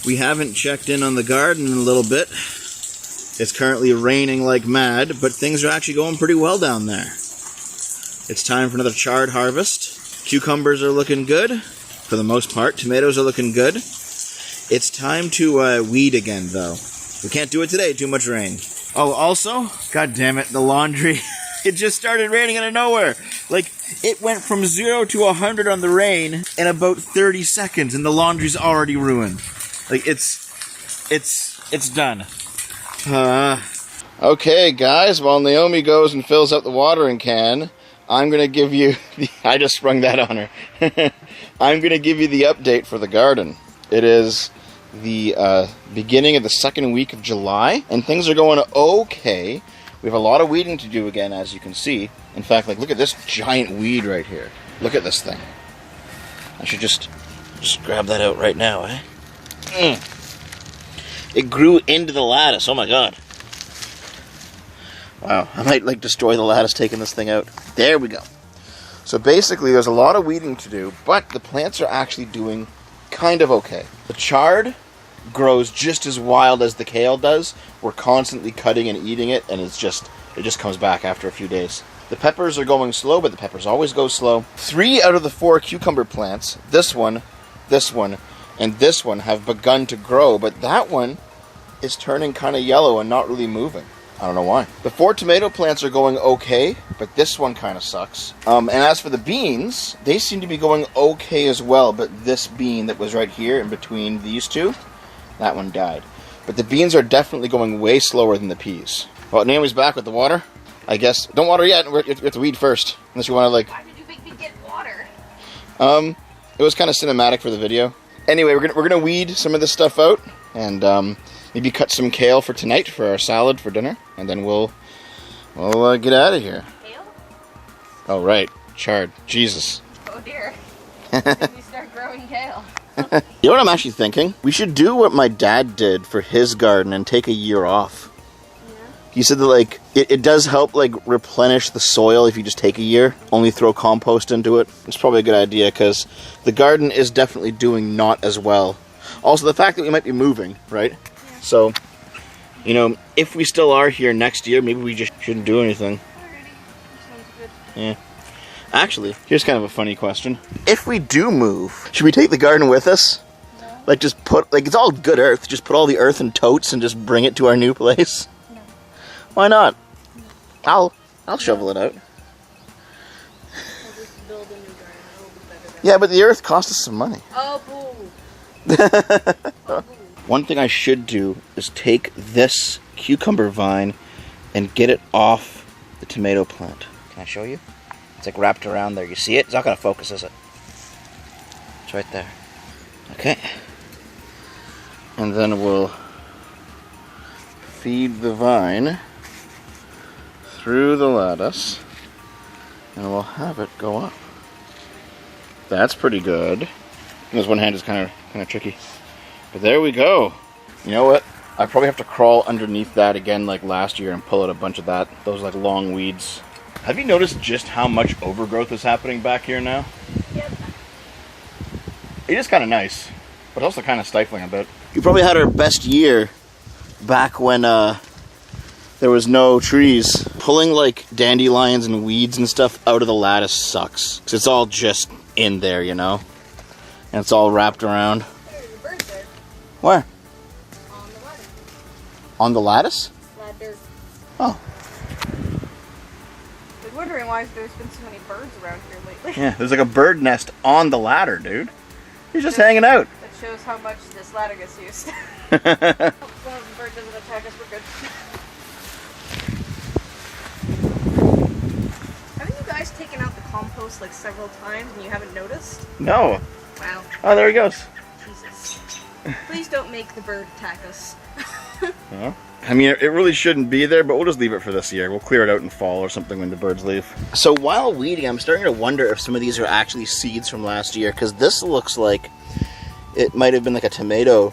We haven't checked in on the garden in a little bit. It's currently raining like mad, but things are actually going pretty well down there. It's time for another chard harvest. Cucumbers are looking good, for the most part. Tomatoes are looking good. It's time to weed again, though. We can't do it today, too much rain. Oh, also, god damn it, the laundry. It just started raining out of nowhere. Like, it went from 0 to 100 on the rain in about 30 seconds, and the laundry's already ruined. Like, it's done. Okay, guys, while Naomi goes and fills up the watering can, I'm going to give you I just sprung that on her. I'm going to give you the update for the garden. It is the beginning of the second week of July, and things are going okay. We have a lot of weeding to do again, as you can see. In fact, like, look at this giant weed right here. Look at this thing. I should just grab that out right now, eh? It grew into the lattice. Oh my god. Wow, I might like destroy the lattice taking this thing out. There we go. So basically there's a lot of weeding to do, but the plants are actually doing kind of okay. The chard grows just as wild as the kale does. We're constantly cutting and eating it, and it just comes back after a few days. The peppers are going slow, but the peppers always go slow. 3 out of the 4 cucumber plants, this one, and this one, have begun to grow, but that one is turning kind of yellow and not really moving. I don't know why. The 4 tomato plants are going okay, but this one kind of sucks. And as for the beans, they seem to be going okay as well, but this bean that was right here in between these two, that one died. But the beans are definitely going way slower than the peas. Well, Naomi's back with the water. I guess, don't water yet, you have to weed first. Unless you want to, like... Why did you make me get water? It was kind of cinematic for the video. Anyway, we're gonna weed some of this stuff out, and maybe cut some kale for tonight for our salad for dinner, and then we'll get out of here. Kale? Oh right, chard. Jesus. Oh dear. Did we start growing kale? You know what I'm actually thinking? We should do what my dad did for his garden and take a year off. Yeah. He said that, like, it does help, like, replenish the soil if you just take a year. Only throw compost into it. It's probably a good idea, because the garden is definitely doing not as well. Also, the fact that we might be moving, right? Yeah. So, you know, if we still are here next year, maybe we just shouldn't do anything. Alrighty. Sounds good. Yeah. Actually, here's kind of a funny question. If we do move, should we take the garden with us? No. Like, just put, like, it's all good earth. Just put all the earth in totes and just bring it to our new place? No. Why not? No. I'll shovel it out. We'll just build a new garden. It'll be better than Yeah, but the earth costs us some money. Oh, boo. One thing I should do is take this cucumber vine and get it off the tomato plant. Can I show you? It's like wrapped around there. You see it? It's not going to focus, is it? It's right there. Okay. And then we'll feed the vine through the lattice, and we'll have it go up. That's pretty good. This one hand is kind of tricky. But there we go. You know what? I probably have to crawl underneath that again like last year and pull out a bunch of those like long weeds. Have you noticed just how much overgrowth is happening back here now? Yep. It is kind of nice, but also kind of stifling a bit. We probably had our best year back when there was no trees. Pulling like dandelions and weeds and stuff out of the lattice sucks. Because it's all just in there, you know? And it's all wrapped around. There's a bird there. Where? On the ladder. On the lattice? Ladder. Oh. I was wondering why there's been so many birds around here lately. Yeah, there's like a bird nest on the ladder, dude. He's just hanging out. That shows how much this ladder gets used. As long as the bird doesn't attack us, we're good. Haven't you guys taken out the compost like several times and you haven't noticed? No. Wow. Oh, there he goes. Jesus. Please don't make the bird attack us. Well, I mean, it really shouldn't be there, but we'll just leave it for this year. We'll clear it out in fall or something when the birds leave. So while weeding, I'm starting to wonder if some of these are actually seeds from last year, because this looks like it might have been like a tomato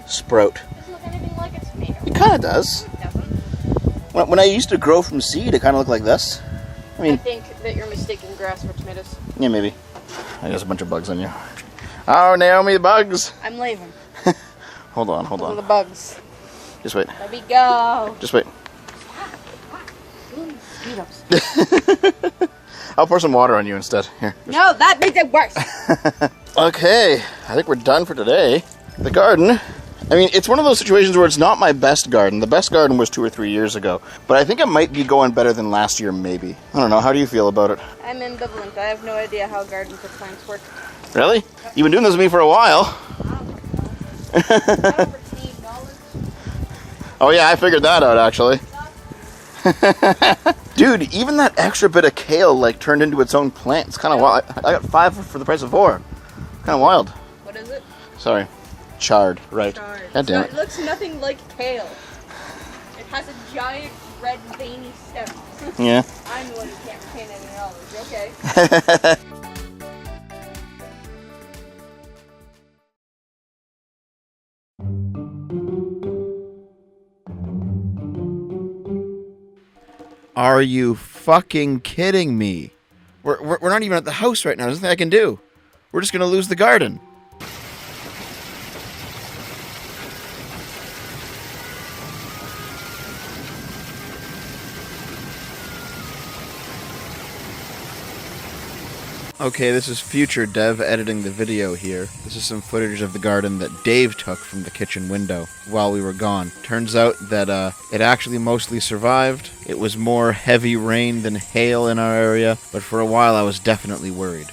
sprout. Doesn't look anything like a tomato. It kind of does. It doesn't. When I used to grow from seed, it kind of looked like this. I mean, I think that you're mistaking grass for tomatoes. yeah, maybe. I got a bunch of bugs on you. Oh, Naomi, the bugs. I'm leaving. Hold on, hold Those are on. the bugs. Just wait. Let me go. Just wait. Mosquitoes. I'll pour some water on you instead. Here. No, that makes it worse. Okay, I think we're done for today. The garden. I mean, it's one of those situations where it's not my best garden. The best garden was 2 or 3 years ago. But I think it might be going better than last year, maybe. I don't know. How do you feel about it? I'm ambivalent. I have no idea how garden for plants work. Really? You've been doing this with me for a while. Oh yeah, I figured that out actually. Dude, even that extra bit of kale like turned into its own plant. It's kind of wild. I got 5 for the price of 4. Kind of wild. What is it? Sorry. Chard, right. Chard. God damn it looks nothing like kale. It has a giant red veiny stem. Yeah. I'm the one who can't retain any knowledge, okay? Are you fucking kidding me? We're not even at the house right now. There's nothing I can do. We're just gonna lose the garden. Okay, this is future Dev editing the video here. This is some footage of the garden that Dave took from the kitchen window while we were gone. Turns out that it actually mostly survived. It was more heavy rain than hail in our area, but for a while I was definitely worried.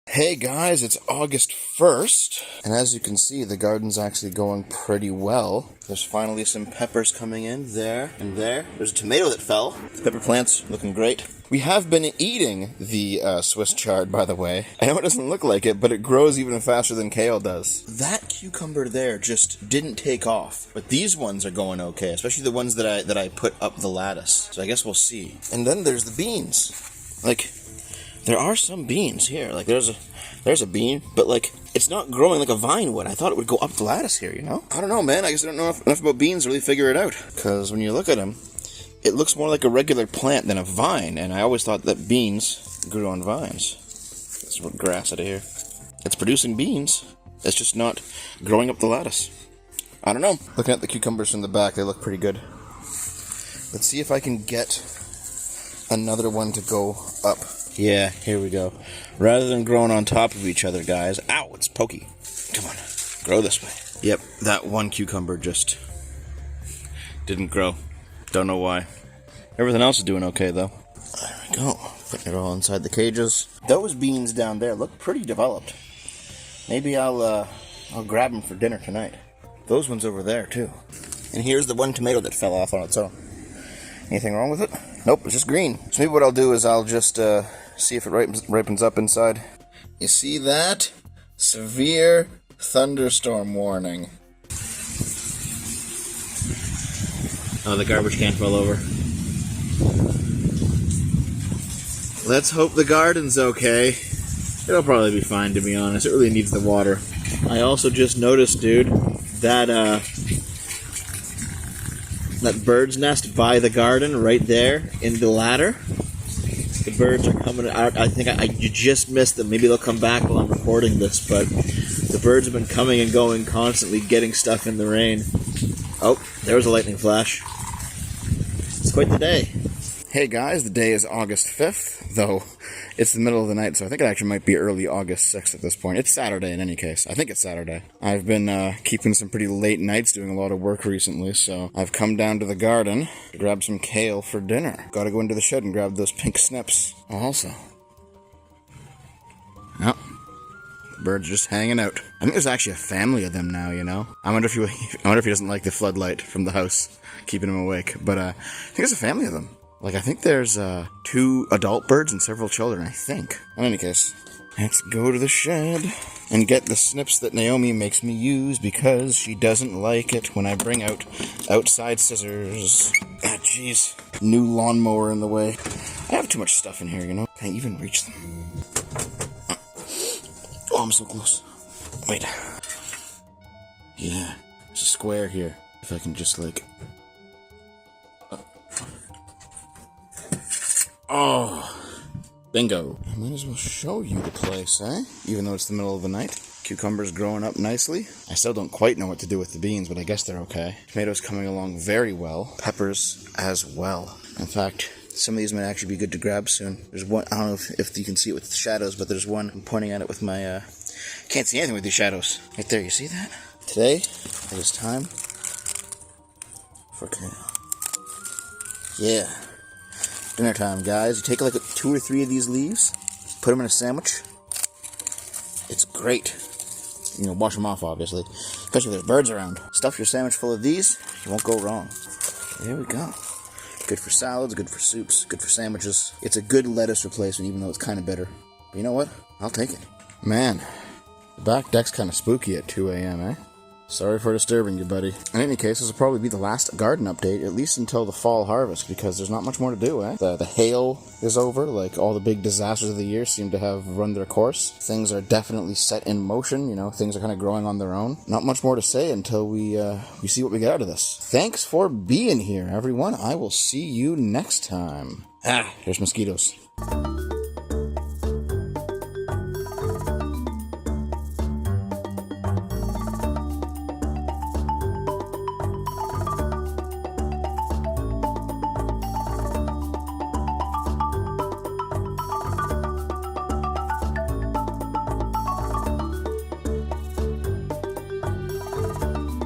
Hey guys, it's August 1st, and as you can see, the garden's actually going pretty well. There's finally some peppers coming in, there and there. There's a tomato that fell. The pepper plant's looking great. We have been eating the Swiss Chard, by the way. I know it doesn't look like it, but it grows even faster than kale does. That cucumber there just didn't take off, but these ones are going okay, especially the ones that I put up the lattice. So I guess we'll see. And then there's the beans. Like, there are some beans here. Like, there's a bean, but, like, it's not growing like a vine would. I thought it would go up the lattice here, you know? I don't know, man. I guess I don't know enough about beans to really figure it out. Because when you look at them, it looks more like a regular plant than a vine, and I always thought that beans grew on vines. Let's rip grass out of here. It's producing beans. It's just not growing up the lattice. I don't know. Looking at the cucumbers from the back, they look pretty good. Let's see if I can get another one to go up. Yeah, here we go. Rather than growing on top of each other, guys. Ow, it's pokey. Come on, grow this way. Yep, that one cucumber just didn't grow. Don't know why. Everything else is doing okay, though. There we go. Putting it all inside the cages. Those beans down there look pretty developed. Maybe I'll grab them for dinner tonight. Those ones over there, too. And here's the one tomato that fell off on its own. Anything wrong with it? Nope, it's just green. So maybe what I'll do is I'll just see if it ripens up inside. You see that? Severe thunderstorm warning. Oh, the garbage can fell over. Let's hope the garden's okay. It'll probably be fine, to be honest. It really needs the water. I also just noticed, dude, that that bird's nest by the garden right there in the ladder. The birds are coming out. I think you just missed them. Maybe they'll come back while I'm recording this, but the birds have been coming and going constantly, getting stuff in the rain. Oh, there was a lightning flash. It's quite the day. Hey guys, the day is August 5th, though it's the middle of the night, so I think it actually might be early August 6th at this point. It's Saturday in any case. I think it's Saturday. I've been keeping some pretty late nights doing a lot of work recently, so I've come down to the garden to grab some kale for dinner. Gotta go into the shed and grab those pink snips. Also, oh, the birds just hanging out. I think there's actually a family of them now, you know? I wonder if he doesn't like the floodlight from the house keeping him awake, but I think there's a family of them. Like, I think there's 2 adult birds and several children, I think. In any case, let's go to the shed and get the snips that Naomi makes me use because she doesn't like it when I bring out outside scissors. Ah, jeez. New lawnmower in the way. I have too much stuff in here, you know? Can I even reach them? Oh, I'm so close. Wait. Yeah, there's a square here. If I can just, like... Oh, Bingo. I might as well show you the place, eh? Even though it's the middle of the night. Cucumbers growing up nicely. I still don't quite know what to do with the beans, but I guess they're okay. Tomatoes coming along very well. Peppers as well. In fact, some of these might actually be good to grab soon. There's one, I don't know if you can see it with the shadows, but there's one, I'm pointing at it with my, can't see anything with these shadows. Right there, you see that? Today, it is time for kale. Yeah. Dinner time, guys. You take like 2 or 3 of these leaves, put them in a sandwich. It's great. You know, wash them off, obviously. Especially if there's birds around. Stuff your sandwich full of these, you won't go wrong. There we go. Good for salads, good for soups, good for sandwiches. It's a good lettuce replacement, even though it's kind of bitter. But you know what? I'll take it. Man, the back deck's kind of spooky at 2 a.m., eh? Sorry for disturbing you, buddy. In any case, this will probably be the last garden update, at least until the fall harvest, because there's not much more to do, eh? The hail is over, like all the big disasters of the year seem to have run their course. Things are definitely set in motion, you know, things are kind of growing on their own. Not much more to say until we see what we get out of this. Thanks for being here, everyone. I will see you next time. Here's mosquitoes.